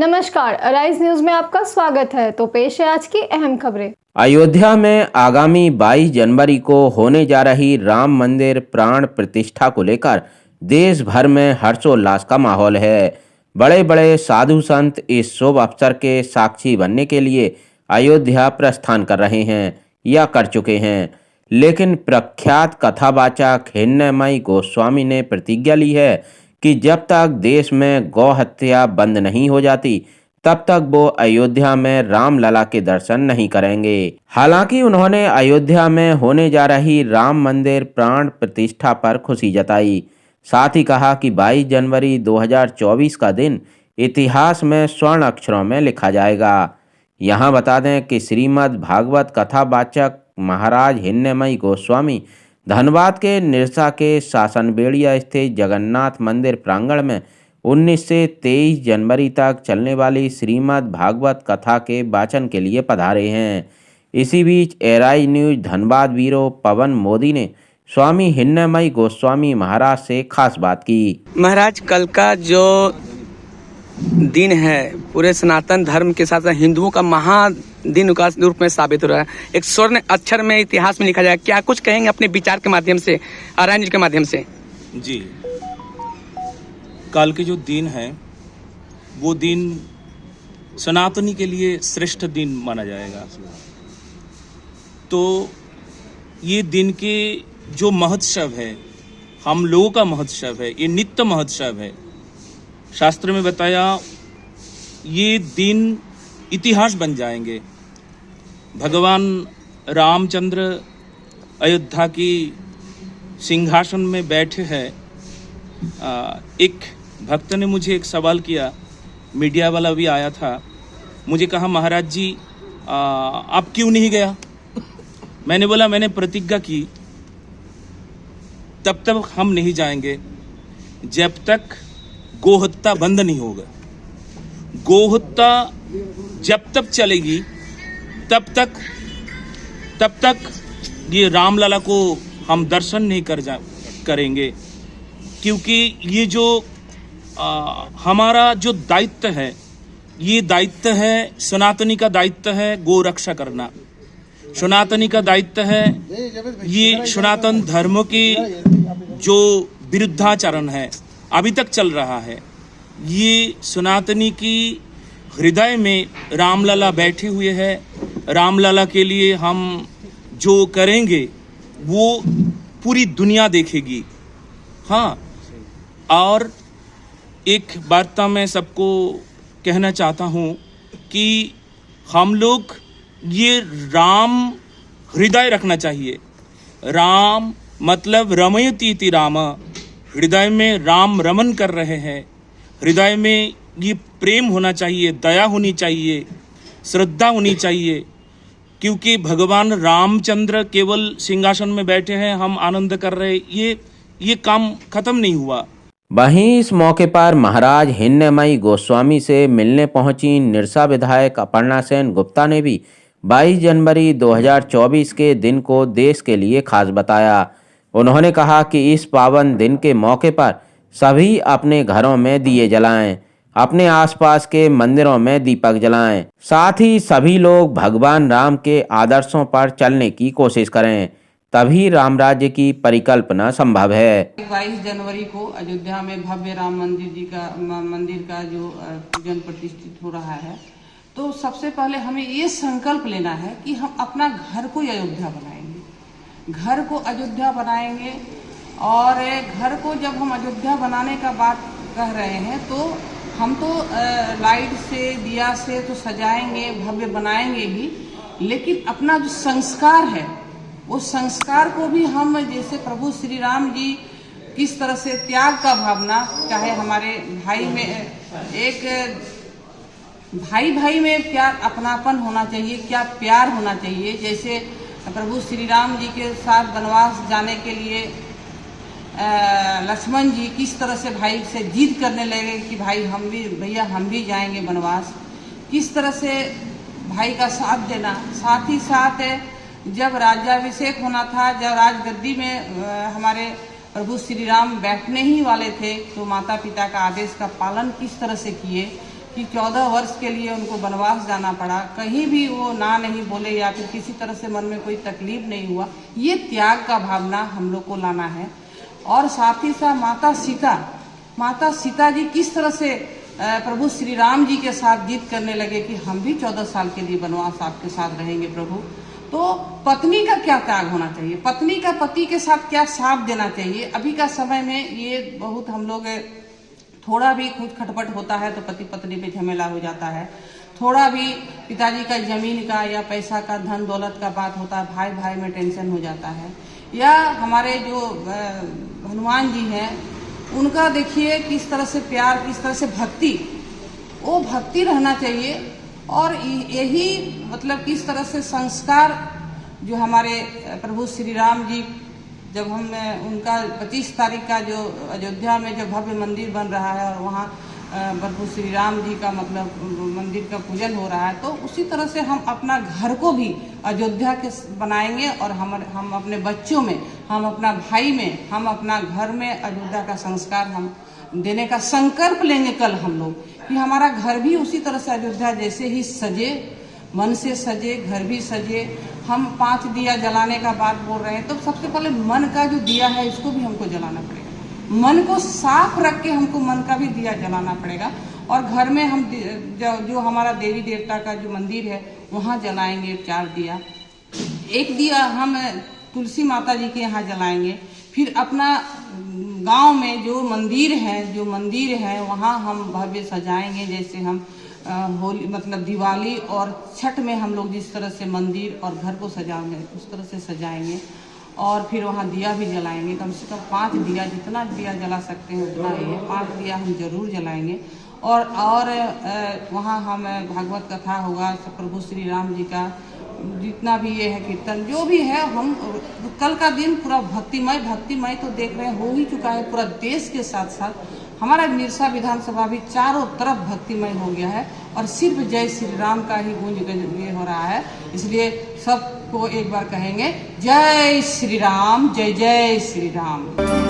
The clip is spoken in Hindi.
नमस्कार, अराइज न्यूज में आपका स्वागत है। तो पेश है आज की अहम खबरें। अयोध्या में आगामी 22 जनवरी को होने जा रही राम मंदिर प्राण प्रतिष्ठा को लेकर देश भर में हर्षोल्लास का माहौल है। बड़े बड़े साधु संत इस शुभ अवसर के साक्षी बनने के लिए अयोध्या प्रस्थान कर रहे हैं या कर चुके हैं। लेकिन प्रख्यात कथावाचक हिरण्मयी गोस्वामी ने प्रतिज्ञा ली है कि जब तक देश में गौ हत्या बंद नहीं हो जाती तब तक वो अयोध्या में रामलला के दर्शन नहीं करेंगे। हालांकि उन्होंने अयोध्या में होने जा रही राम मंदिर प्राण प्रतिष्ठा पर खुशी जताई। साथ ही कहा कि 22 जनवरी 2024 का दिन इतिहास में स्वर्ण अक्षरों में लिखा जाएगा। यहाँ बता दें कि श्रीमद् भागवत कथावाचक महाराज हिरण्मयी गोस्वामी धनबाद के निरसा के शासनबेड़िया स्थित जगन्नाथ मंदिर प्रांगण में 19 से 23 जनवरी तक चलने वाली श्रीमद् भागवत कथा के वाचन के लिए पधारे हैं। इसी बीच एराइज न्यूज धनबाद ब्यूरो पवन मोदी ने स्वामी हिरण्मयी गोस्वामी महाराज से खास बात की। महाराज, कल का जो दिन है पूरे सनातन धर्म के साथ साथ हिंदुओं का महादिन का रूप में साबित हो रहा है। एक स्वर्ण अक्षर में इतिहास में लिखा जाएगा। क्या कुछ कहेंगे अपने विचार के माध्यम से, अराइज के माध्यम से? जी, कल के जो दिन है वो दिन सनातनी के लिए श्रेष्ठ दिन माना जाएगा। तो ये दिन के जो महोत्सव है, हम लोगों का महोत्सव है, ये नित्य महोत्सव है। शास्त्र में बताया ये दिन इतिहास बन जाएंगे। भगवान रामचंद्र अयोध्या की सिंहासन में बैठे हैं। एक भक्त ने मुझे एक सवाल किया, मीडिया वाला भी आया था, मुझे कहा महाराज जी आप क्यों नहीं गया? मैंने बोला मैंने प्रतिज्ञा की तब तक हम नहीं जाएंगे जब तक गोहत्या बंद नहीं होगा। गोहत्या जब तक चलेगी तब तक ये रामलला को हम दर्शन नहीं करेंगे। क्योंकि ये जो हमारा जो दायित्व है, ये दायित्व है सनातनी का दायित्व है गो रक्षा करना। सनातनी का दायित्व है ये सनातन धर्म की जो विरुद्धाचरण है अभी तक चल रहा है। ये सनातनी की हृदय में रामलला बैठे हुए हैं। रामलला के लिए हम जो करेंगे वो पूरी दुनिया देखेगी। हाँ, और एक वार्ता में सबको कहना चाहता हूँ कि हम लोग ये राम हृदय रखना चाहिए। राम मतलब रमयति इति राम, हृदय में राम रमन कर रहे हैं। हृदय में ये प्रेम होना चाहिए, दया होनी चाहिए, श्रद्धा होनी चाहिए। क्योंकि भगवान रामचंद्र केवल सिंहासन में बैठे हैं, हम आनंद कर रहे, ये काम खत्म नहीं हुआ। वहीं इस मौके पर महाराज हिरण्मयी गोस्वामी से मिलने पहुंची निरसा विधायक अपर्णा सेन गुप्ता ने भी 22 जनवरी 2024 के दिन को देश के लिए खास बताया। उन्होंने कहा कि इस पावन दिन के मौके पर सभी अपने घरों में दिए जलाएं, अपने आसपास के मंदिरों में दीपक जलाएं। साथ ही सभी लोग भगवान राम के आदर्शों पर चलने की कोशिश करें, तभी राम राज्य की परिकल्पना संभव है। 22 जनवरी को अयोध्या में भव्य राम मंदिर का जो पूजन प्रतिष्ठित हो रहा है, तो सबसे पहले हमें ये संकल्प लेना है कि हम अपना घर को अयोध्या बनाएंगे। घर को अयोध्या बनाएंगे और घर को जब हम अयोध्या बनाने का बात कह रहे हैं तो हम तो लाइट से, दिया से तो सजाएंगे, भव्य बनाएंगे ही, लेकिन अपना जो संस्कार है उस संस्कार को भी हम, जैसे प्रभु श्री राम जी किस तरह से त्याग का भावना, चाहे हमारे भाई में एक भाई में प्यार, अपनापन होना चाहिए, क्या प्यार होना चाहिए। जैसे प्रभु श्री राम जी के साथ वनवास जाने के लिए लक्ष्मण जी किस तरह से भाई से जिद करने लगे कि भाई भैया हम भी जाएंगे वनवास। किस तरह से भाई का साथ देना। साथ ही साथ जब राज्याभिषेक होना था, जब राजगद्दी में हमारे प्रभु श्री राम बैठने ही वाले थे, तो माता पिता का आदेश का पालन किस तरह से किए। कि 14 वर्ष के लिए उनको वनवास जाना पड़ा, कहीं भी वो ना नहीं बोले या फिर किसी तरह से मन में कोई तकलीफ नहीं हुआ। ये त्याग का भावना हम लोग को लाना है। और साथ ही साथ माता सीता जी किस तरह से प्रभु श्री राम जी के साथ जिद करने लगे कि हम भी 14 साल के लिए वनवास आपके साथ रहेंगे प्रभु। तो पत्नी का क्या त्याग होना चाहिए, पत्नी का पति के साथ क्या साथ देना चाहिए। अभी का समय में ये बहुत हम लोग थोड़ा भी खुद खटपट होता है तो पति पत्नी पे झमेला हो जाता है, थोड़ा भी पिताजी का जमीन का या पैसा का धन दौलत का बात होता है, भाई भाई में टेंशन हो जाता है। या हमारे जो हनुमान जी हैं उनका देखिए किस तरह से प्यार, किस तरह से भक्ति, वो भक्ति रहना चाहिए। और यही मतलब किस तरह से संस्कार जो हमारे प्रभु श्री राम जी, जब हम उनका 25 तारीख का जो अयोध्या में जो भव्य मंदिर बन रहा है और वहाँ प्रभु श्री राम जी का मतलब मंदिर का पूजन हो रहा है, तो उसी तरह से हम अपना घर को भी अयोध्या के बनाएंगे और हम अपने बच्चों में, हम अपना भाई में, हम अपना घर में अयोध्या का संस्कार हम देने का संकल्प लेंगे कल हम लोग, कि हमारा घर भी उसी तरह से अयोध्या जैसे ही सजे, मन से सजे, घर भी सजे। हम 5 दिया जलाने का बात बोल रहे हैं, तो सबसे पहले मन का जो दिया है इसको भी हमको जलाना पड़ेगा, मन को साफ रख के हमको मन का भी दिया जलाना पड़ेगा। और घर में हम जो हमारा देवी देवता का जो मंदिर है वहाँ जलाएंगे 4 दिया, 1 दिया हम तुलसी माता जी के यहाँ जलाएंगे। फिर अपना गांव में जो मंदिर है वहाँ हम भव्य सजाएंगे, जैसे हम होली मतलब दिवाली और छठ में हम लोग जिस तरह से मंदिर और घर को सजाएंगे उस तरह से सजाएंगे। और फिर वहाँ दिया भी जलाएंगे, कम से कम 5 दिया, जितना दिया जला सकते हैं उतना ही है, 5 दिया हम जरूर जलाएंगे। और वहाँ हम भागवत कथा होगा, प्रभु श्री राम जी का जितना भी ये है कीर्तन जो भी है, हम कल का दिन पूरा भक्तिमय तो देख रहे हैं हो ही चुका है पूरा देश के साथ साथ। हमारा निरसा विधानसभा भी चारों तरफ भक्तिमय हो गया है और सिर्फ जय श्री राम का ही गूंज ये हो रहा है। इसलिए सबको एक बार कहेंगे जय श्री राम, जय जय श्री राम।